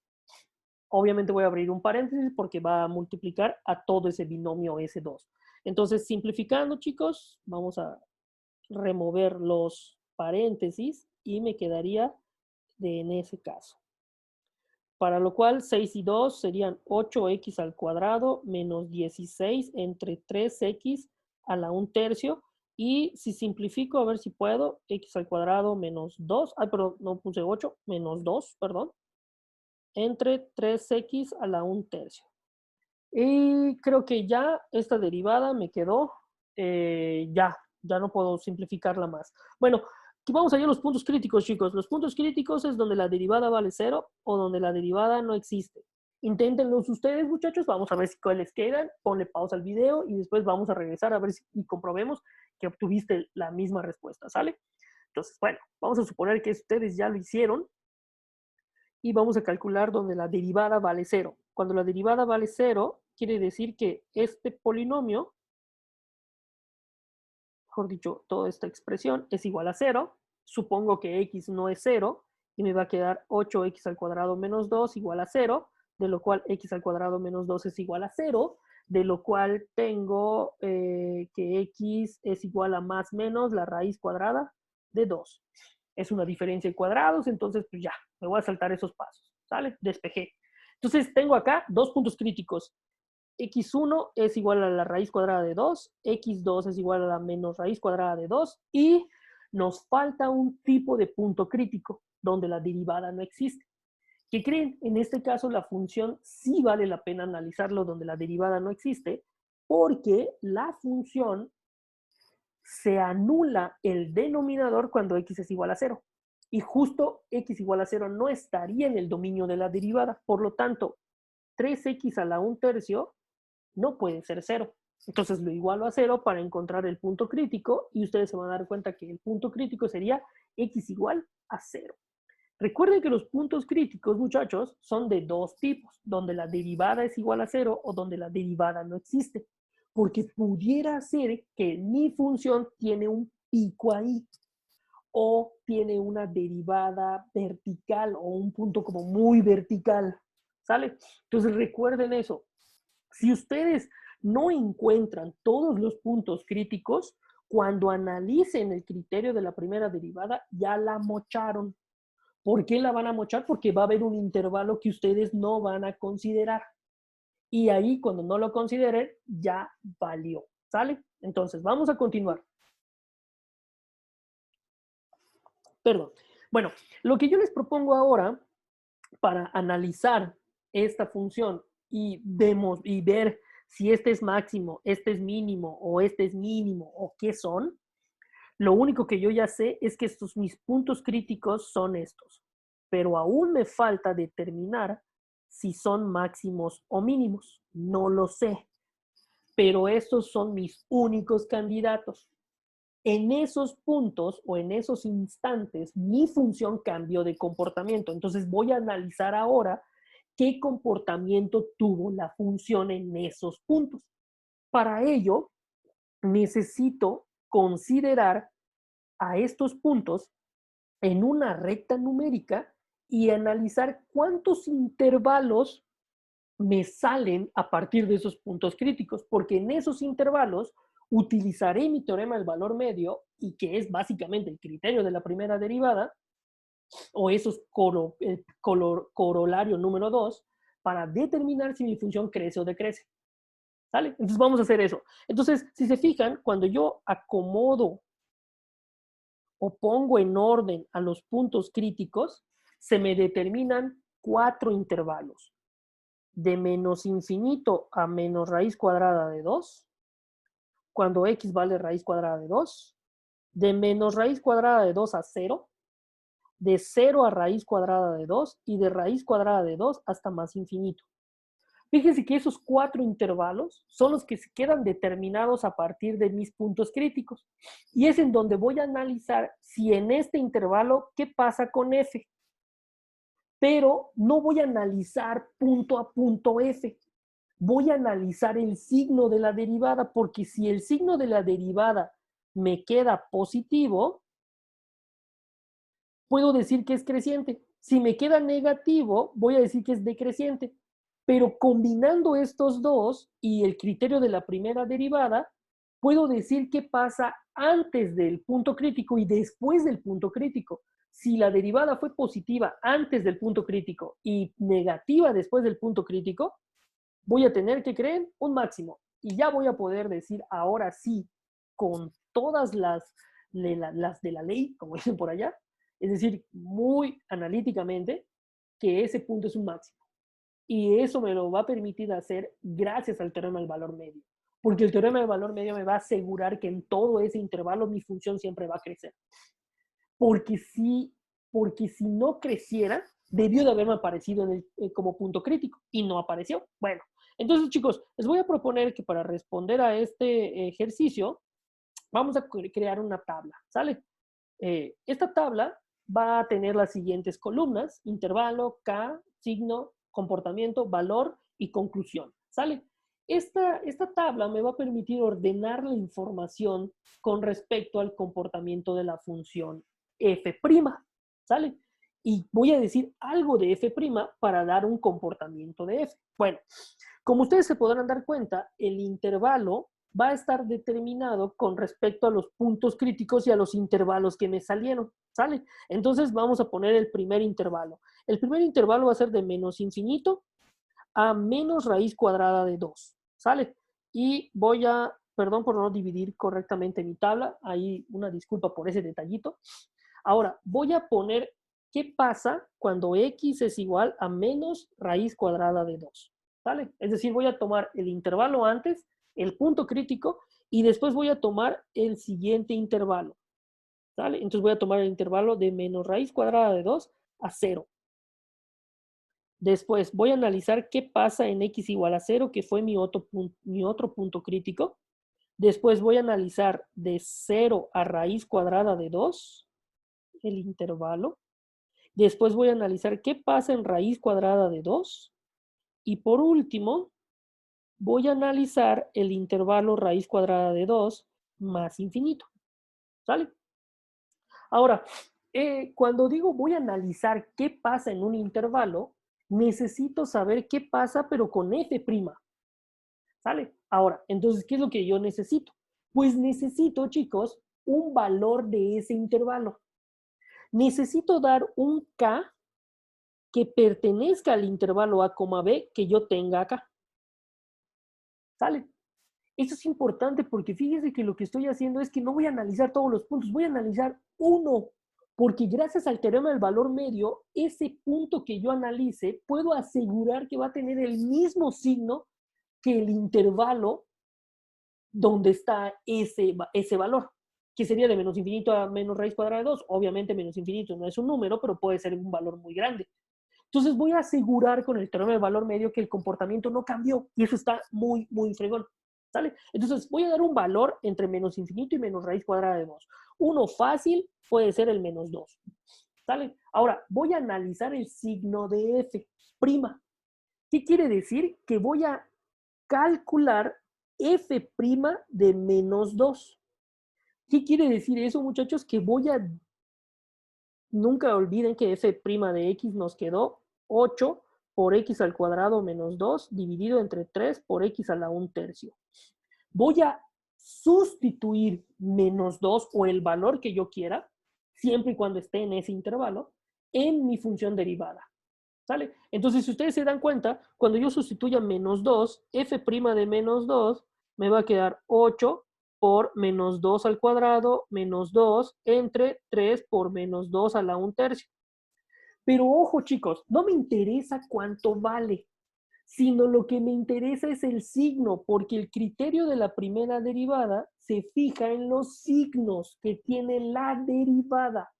Obviamente voy a abrir un paréntesis porque va a multiplicar a todo ese binomio S2. Entonces, simplificando, chicos, vamos a remover los paréntesis y me quedaría en ese caso. Para lo cual 6 y 2 serían 8x al cuadrado menos 16 entre 3x a la 1/3. Y si simplifico, a ver si puedo, x al cuadrado menos 2. Ay, perdón, no puse 8, menos 2, perdón. Entre 3x a la 1/3. Y creo que ya esta derivada me quedó, ya no puedo simplificarla más. Bueno, aquí vamos a ir a los puntos críticos, chicos. Los puntos críticos es donde la derivada vale 0 o donde la derivada no existe. Inténtenlos ustedes, muchachos. Vamos a ver si cuáles quedan. Ponle pausa al video y después vamos a regresar a ver si y comprobemos que obtuviste la misma respuesta, ¿sale? Entonces, bueno, vamos a suponer que ustedes ya lo hicieron y vamos a calcular donde la derivada vale 0. Cuando la derivada vale 0, quiere decir que este polinomio, mejor dicho, toda esta expresión es igual a 0. Supongo que x no es 0 y me va a quedar 8x al cuadrado menos 2 igual a 0, de lo cual x al cuadrado menos 2 es igual a 0. de lo cual tengo que x es igual a más menos la raíz cuadrada de 2. Es una diferencia en cuadrados, entonces pues ya, me voy a saltar esos pasos, ¿sale? Despejé. Entonces tengo acá dos puntos críticos. X1 es igual a la raíz cuadrada de 2, X2 es igual a la menos raíz cuadrada de 2 y nos falta un tipo de punto crítico donde la derivada no existe. ¿Qué creen? En este caso la función sí vale la pena analizarlo donde la derivada no existe porque la función se anula el denominador cuando x es igual a 0. Y justo x igual a 0 no estaría en el dominio de la derivada. Por lo tanto, 3x a la 1/3 no puede ser 0. Entonces lo igualo a 0 para encontrar el punto crítico y ustedes se van a dar cuenta que el punto crítico sería x igual a 0. Recuerden que los puntos críticos, muchachos, son de dos tipos, donde la derivada es igual a 0 o donde la derivada no existe. Porque pudiera ser que mi función tiene un pico ahí o tiene una derivada vertical o un punto como muy vertical, ¿sale? Entonces recuerden eso. Si ustedes no encuentran todos los puntos críticos, cuando analicen el criterio de la primera derivada, ya la mocharon. ¿Por qué la van a mochar? Porque va a haber un intervalo que ustedes no van a considerar. Y ahí, cuando no lo consideren, ya valió. ¿Sale? Entonces, vamos a continuar. Perdón. Bueno, lo que yo les propongo ahora para analizar esta función y ver si este es máximo, este es mínimo o este es mínimo o qué son, lo único que yo ya sé es que mis puntos críticos son estos, pero aún me falta determinar si son máximos o mínimos. No lo sé, pero estos son mis únicos candidatos. En esos puntos o en esos instantes, mi función cambió de comportamiento. Entonces voy a analizar ahora qué comportamiento tuvo la función en esos puntos. Para ello, necesito considerar a estos puntos en una recta numérica y analizar cuántos intervalos me salen a partir de esos puntos críticos, porque en esos intervalos utilizaré mi teorema del valor medio, y que es básicamente el criterio de la primera derivada, o esos corolario número 2, para determinar si mi función crece o decrece. ¿Sale? Entonces vamos a hacer eso. Entonces, si se fijan, cuando yo acomodo o pongo en orden a los puntos críticos, se me determinan 4 intervalos. De menos infinito a menos raíz cuadrada de 2, cuando x vale raíz cuadrada de 2, de menos raíz cuadrada de 2 a 0, de 0 a raíz cuadrada de 2 y de raíz cuadrada de 2 hasta más infinito. Fíjense que esos 4 intervalos son los que se quedan determinados a partir de mis puntos críticos. Y es en donde voy a analizar si en este intervalo, ¿qué pasa con f? Pero no voy a analizar punto a punto f. Voy a analizar el signo de la derivada, porque si el signo de la derivada me queda positivo, puedo decir que es creciente. Si me queda negativo, voy a decir que es decreciente. Pero combinando estos dos y el criterio de la primera derivada, puedo decir qué pasa antes del punto crítico y después del punto crítico. Si la derivada fue positiva antes del punto crítico y negativa después del punto crítico, voy a tener que creer un máximo. Y ya voy a poder decir ahora sí, con todas las de la ley, como dicen por allá, es decir, muy analíticamente, que ese punto es un máximo. Y eso me lo va a permitir hacer gracias al teorema del valor medio. Porque el teorema del valor medio me va a asegurar que en todo ese intervalo mi función siempre va a crecer. Porque si no creciera, debió de haberme aparecido como punto crítico y no apareció. Bueno, entonces chicos, les voy a proponer que para responder a este ejercicio, vamos a crear una tabla, ¿sale? Esta tabla va a tener las siguientes columnas: intervalo, K, signo, comportamiento, valor y conclusión, ¿sale? Esta tabla me va a permitir ordenar la información con respecto al comportamiento de la función f', ¿sale? y voy a decir algo de f' para dar un comportamiento de f. Bueno, como ustedes se podrán dar cuenta, el intervalo va a estar determinado con respecto a los puntos críticos y a los intervalos que me salieron, ¿sale? Entonces vamos a poner el primer intervalo. El primer intervalo va a ser de menos infinito a menos raíz cuadrada de 2, ¿sale? Y voy a, perdón por no dividir correctamente mi tabla, ahí una disculpa por ese detallito. Ahora, voy a poner qué pasa cuando x es igual a menos raíz cuadrada de 2, ¿sale? Es decir, voy a tomar el intervalo antes, el punto crítico, y después voy a tomar el siguiente intervalo, ¿sale? Entonces voy a tomar el intervalo de menos raíz cuadrada de 2 a 0. Después voy a analizar qué pasa en x igual a 0, que fue mi otro punto crítico. Después voy a analizar de 0 a raíz cuadrada de 2, el intervalo. Después voy a analizar qué pasa en raíz cuadrada de 2. Y por último, voy a analizar el intervalo raíz cuadrada de 2 más infinito. ¿Sale? Ahora, cuando digo voy a analizar qué pasa en un intervalo, necesito saber qué pasa, pero con f'. ¿Sale? Ahora, entonces, ¿qué es lo que yo necesito? Pues necesito, chicos, un valor de ese intervalo. Necesito dar un k que pertenezca al intervalo a, b que yo tenga acá. ¿Sale? Eso es importante porque fíjense que lo que estoy haciendo es que no voy a analizar todos los puntos, voy a analizar uno, porque gracias al teorema del valor medio, ese punto que yo analice, puedo asegurar que va a tener el mismo signo que el intervalo donde está ese valor, que sería de menos infinito a menos raíz cuadrada de 2. Obviamente menos infinito no es un número, pero puede ser un valor muy grande. Entonces voy a asegurar con el teorema del valor medio que el comportamiento no cambió, y eso está muy, muy fregón. ¿Sale? Entonces voy a dar un valor entre menos infinito y menos raíz cuadrada de 2. Uno fácil puede ser el menos 2. ¿Sale? Ahora, voy a analizar el signo de f'. ¿Qué quiere decir? Que voy a calcular f' de menos 2. ¿Qué quiere decir eso, muchachos? Que voy a... Nunca olviden que f' de x nos quedó 8 por x al cuadrado menos 2 dividido entre 3 por x a la 1/3. Voy a sustituir menos 2 o el valor que yo quiera, siempre y cuando esté en ese intervalo, en mi función derivada. ¿Sale? Entonces, si ustedes se dan cuenta, cuando yo sustituya menos 2, f' de menos 2 me va a quedar 8 por menos 2 al cuadrado menos 2 entre 3 por menos 2 a la 1/3. Pero ojo, chicos, no me interesa cuánto vale, sino lo que me interesa es el signo, porque el criterio de la primera derivada se fija en los signos que tiene la derivada.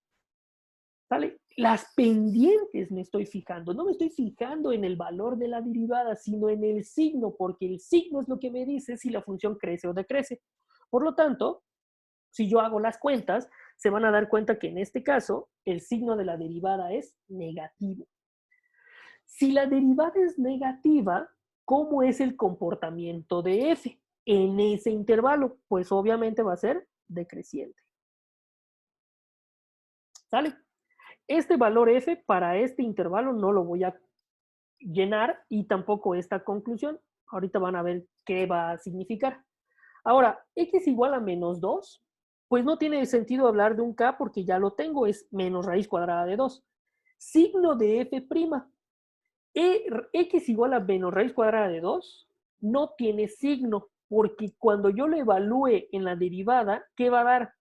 ¿Sale? Las pendientes me estoy fijando, no me estoy fijando en el valor de la derivada, sino en el signo, porque el signo es lo que me dice si la función crece o decrece. Por lo tanto, si yo hago las cuentas, se van a dar cuenta que en este caso el signo de la derivada es negativo. Si la derivada es negativa, ¿cómo es el comportamiento de f en ese intervalo? Pues obviamente va a ser decreciente. ¿Sale? Este valor f para este intervalo no lo voy a llenar y tampoco esta conclusión. Ahorita van a ver qué va a significar. Ahora, x igual a menos 2, pues no tiene sentido hablar de un k porque ya lo tengo, es menos raíz cuadrada de 2. Signo de f'. X igual a menos raíz cuadrada de 2 no tiene signo, porque cuando yo lo evalúe en la derivada, ¿qué va a dar?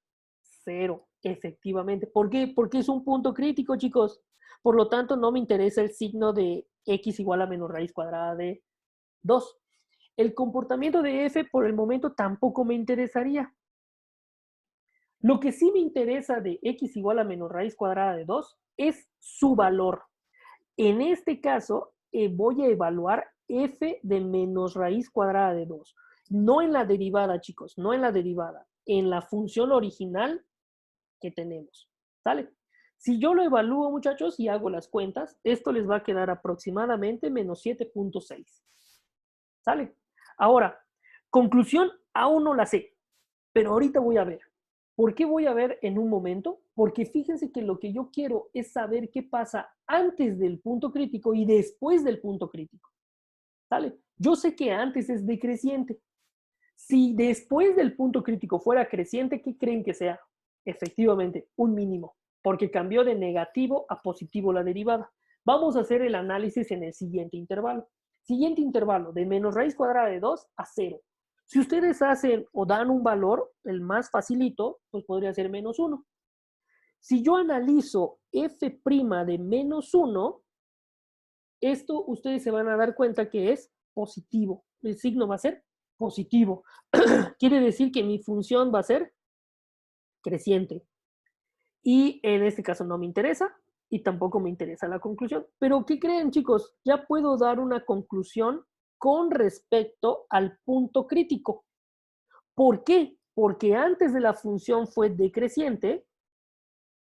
0, efectivamente. ¿Por qué? Porque es un punto crítico, chicos. Por lo tanto, no me interesa el signo de x igual a menos raíz cuadrada de 2. El comportamiento de f por el momento tampoco me interesaría. Lo que sí me interesa de x igual a menos raíz cuadrada de 2 es su valor. En este caso, voy a evaluar f de menos raíz cuadrada de 2. No en la derivada, chicos, no en la derivada. En la función original que tenemos. ¿Sale? Si yo lo evalúo, muchachos, y hago las cuentas, esto les va a quedar aproximadamente menos 7.6. ¿Sale? Ahora, conclusión, aún no la sé, pero ahorita voy a ver. ¿Por qué voy a ver en un momento? Porque fíjense que lo que yo quiero es saber qué pasa antes del punto crítico y después del punto crítico. ¿Sale? Yo sé que antes es decreciente. Si después del punto crítico fuera creciente, ¿qué creen que sea? Efectivamente, un mínimo, porque cambió de negativo a positivo la derivada. Vamos a hacer el análisis en el siguiente intervalo. Siguiente intervalo, de menos raíz cuadrada de 2 a 0. Si ustedes hacen o dan un valor, el más facilito, pues podría ser menos 1. Si yo analizo f' de menos 1, esto ustedes se van a dar cuenta que es positivo. El signo va a ser positivo. Quiere decir que mi función va a ser creciente. Y en este caso no me interesa y tampoco me interesa la conclusión. Pero ¿qué creen, chicos? Ya puedo dar una conclusión con respecto al punto crítico. ¿Por qué? Porque antes de la función fue decreciente,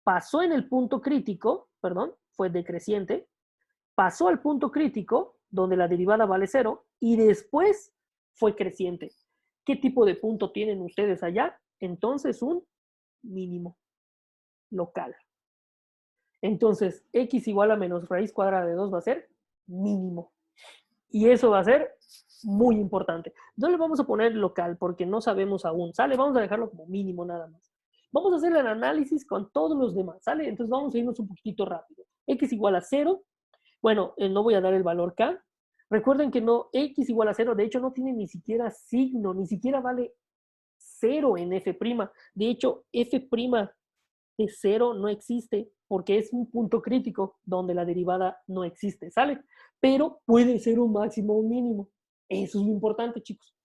pasó en el punto crítico, perdón, fue decreciente, pasó al punto crítico, donde la derivada vale 0, y después fue creciente. ¿Qué tipo de punto tienen ustedes allá? Entonces, un mínimo local. Entonces, x igual a menos raíz cuadrada de 2 va a ser mínimo. Y eso va a ser muy importante. No le vamos a poner local porque no sabemos aún, ¿sale? Vamos a dejarlo como mínimo nada más. Vamos a hacer el análisis con todos los demás, ¿sale? Entonces vamos a irnos un poquitito rápido. X igual a 0. Bueno, no voy a dar el valor K. Recuerden que no, X igual a 0, de hecho no tiene ni siquiera signo, ni siquiera vale 0 en F'. De hecho, F' de 0 no existe porque es un punto crítico donde la derivada no existe, ¿sale? Pero puede ser un máximo o un mínimo. Eso es lo importante, chicos.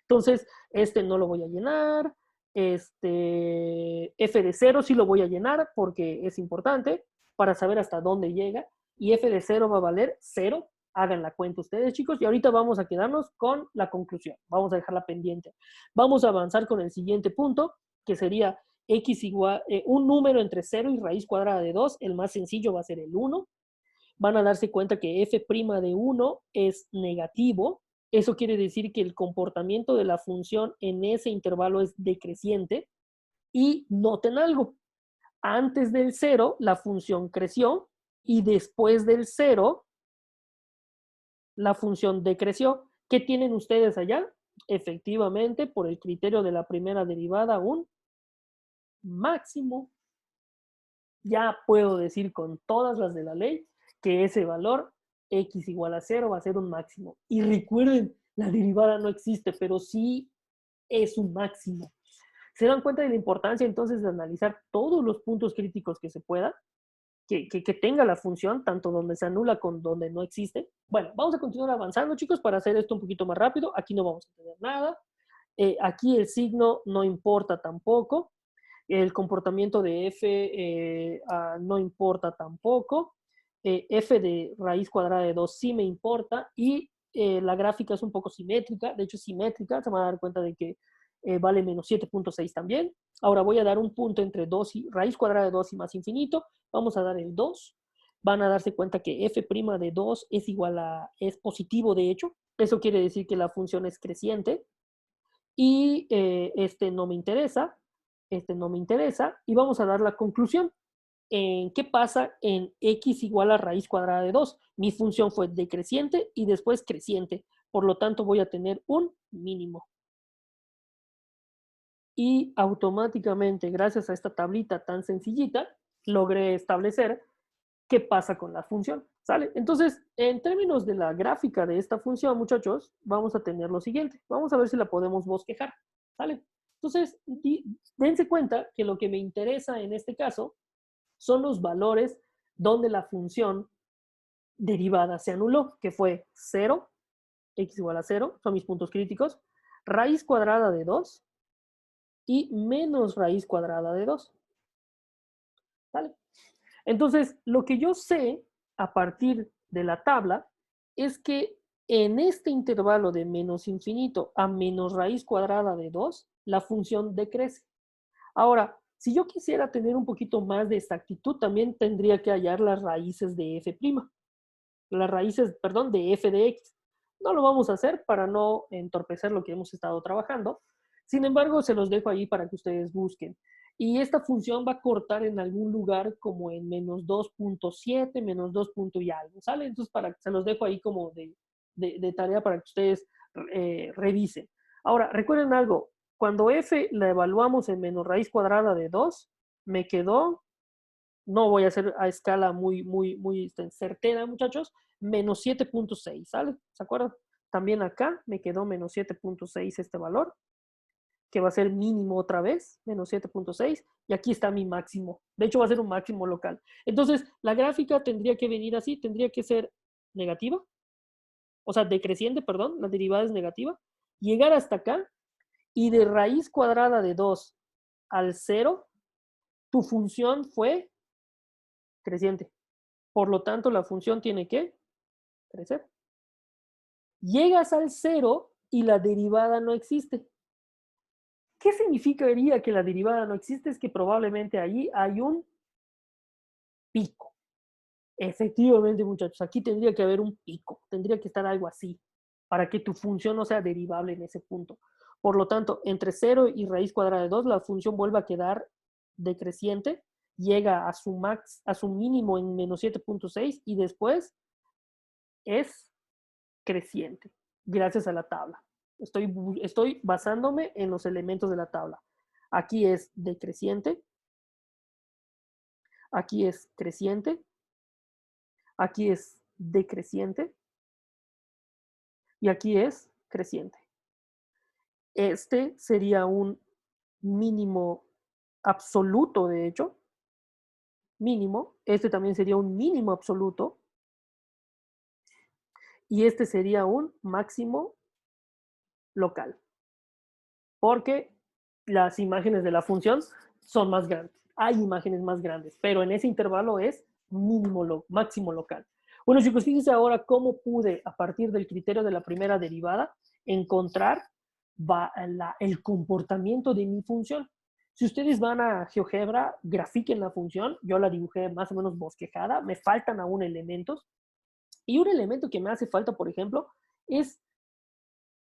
Entonces, este no lo voy a llenar. F de 0 sí lo voy a llenar porque es importante para saber hasta dónde llega. Y F de 0 va a valer 0. Hagan la cuenta ustedes, chicos. Y ahorita vamos a quedarnos con la conclusión. Vamos a dejarla pendiente. Vamos a avanzar con el siguiente punto, que sería x igual, un número entre 0 y raíz cuadrada de 2. El más sencillo va a ser el 1. Van a darse cuenta que f' de 1 es negativo. Eso quiere decir que el comportamiento de la función en ese intervalo es decreciente. Y noten algo, antes del 0 la función creció y después del 0 la función decreció. ¿Qué tienen ustedes allá? Efectivamente, por el criterio de la primera derivada, un máximo. Ya puedo decir con todas las de la ley que ese valor x igual a 0 va a ser un máximo. Y recuerden, la derivada no existe, pero sí es un máximo. ¿Se dan cuenta de la importancia entonces de analizar todos los puntos críticos que se pueda? Que tenga la función, tanto donde se anula como donde no existe. Bueno, vamos a continuar avanzando, chicos, para hacer esto un poquito más rápido. Aquí no vamos a tener nada. Aquí el signo no importa tampoco. El comportamiento de f no importa tampoco. F de raíz cuadrada de 2 sí me importa. Y la gráfica es un poco simétrica. De hecho, simétrica. Se van a dar cuenta de que vale menos 7.6 también. Ahora voy a dar un punto entre 2 y raíz cuadrada de 2 y más infinito. Vamos a dar el 2. Van a darse cuenta que f' de 2 es igual a, es positivo de hecho. Eso quiere decir que la función es creciente. Y este no me interesa. Este no me interesa. Y vamos a dar la conclusión. ¿Qué pasa en x igual a raíz cuadrada de 2? Mi función fue decreciente y después creciente. Por lo tanto, voy a tener un mínimo. Y automáticamente, gracias a esta tablita tan sencillita, logré establecer qué pasa con la función, ¿sale? Entonces, en términos de la gráfica de esta función, muchachos, vamos a tener lo siguiente. Vamos a ver si la podemos bosquejar, ¿sale? Entonces, dense cuenta que lo que me interesa en este caso son los valores donde la función derivada se anuló, que fue 0, x igual a 0, son mis puntos críticos, raíz cuadrada de 2 y menos raíz cuadrada de 2. ¿Vale? Entonces, lo que yo sé a partir de la tabla es que en este intervalo de menos infinito a menos raíz cuadrada de 2, la función decrece. Ahora, si yo quisiera tener un poquito más de exactitud, también tendría que hallar las raíces de f', las raíces, perdón, de f de x. No lo vamos a hacer para no entorpecer lo que hemos estado trabajando. Sin embargo, se los dejo ahí para que ustedes busquen. Y esta función va a cortar en algún lugar como en menos 2.7, menos 2 punto y algo, ¿sale? Entonces, se los dejo ahí como de tarea para que ustedes revisen. Ahora, recuerden algo, cuando f la evaluamos en menos raíz cuadrada de 2, me quedó, no voy a hacer a escala muy certera, muchachos, menos 7.6, ¿sale? ¿Se acuerdan? También acá me quedó menos 7.6 este valor, que va a ser mínimo otra vez, menos 7.6, y aquí está mi máximo. De hecho, va a ser un máximo local. Entonces, la gráfica tendría que venir así, tendría que ser negativa, o sea, decreciente, perdón, la derivada es negativa, llegar hasta acá, y de raíz cuadrada de 2 al 0, tu función fue creciente. Por lo tanto, la función tiene que crecer. Llegas al 0 y la derivada no existe. ¿Qué significaría que la derivada no existe? Es que probablemente allí hay un pico. Efectivamente, muchachos, aquí tendría que haber un pico, tendría que estar algo así, para que tu función no sea derivable en ese punto. Por lo tanto, entre 0 y raíz cuadrada de 2, la función vuelve a quedar decreciente, llega a su mínimo en menos 7.6 y después es creciente, gracias a la tabla. Estoy basándome en los elementos de la tabla. Aquí es decreciente, aquí es creciente, aquí es decreciente y aquí es creciente. Este sería un mínimo absoluto, de hecho, mínimo. Este también sería un mínimo absoluto. Y este sería un máximo local. Porque las imágenes de la función son más grandes. Hay imágenes más grandes, pero en ese intervalo es máximo local. Bueno, chicos, fíjense ahora cómo pude, a partir del criterio de la primera derivada, encontrar el comportamiento de mi función. Si ustedes van a GeoGebra, grafiquen la función, yo la dibujé más o menos bosquejada, me faltan aún elementos, y un elemento que me hace falta, por ejemplo, es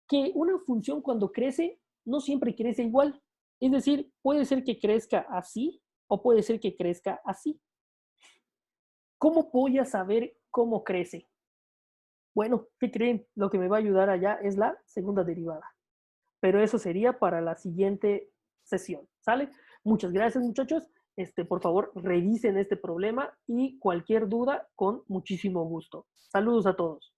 que una función cuando crece, no siempre crece igual. Es decir, puede ser que crezca así o puede ser que crezca así. ¿Cómo voy a saber cómo crece? Bueno, ¿qué creen? Lo que me va a ayudar allá es la segunda derivada. Pero eso sería para la siguiente sesión, ¿sale? Muchas gracias, muchachos. Por favor, revisen este problema y cualquier duda, con muchísimo gusto. Saludos a todos.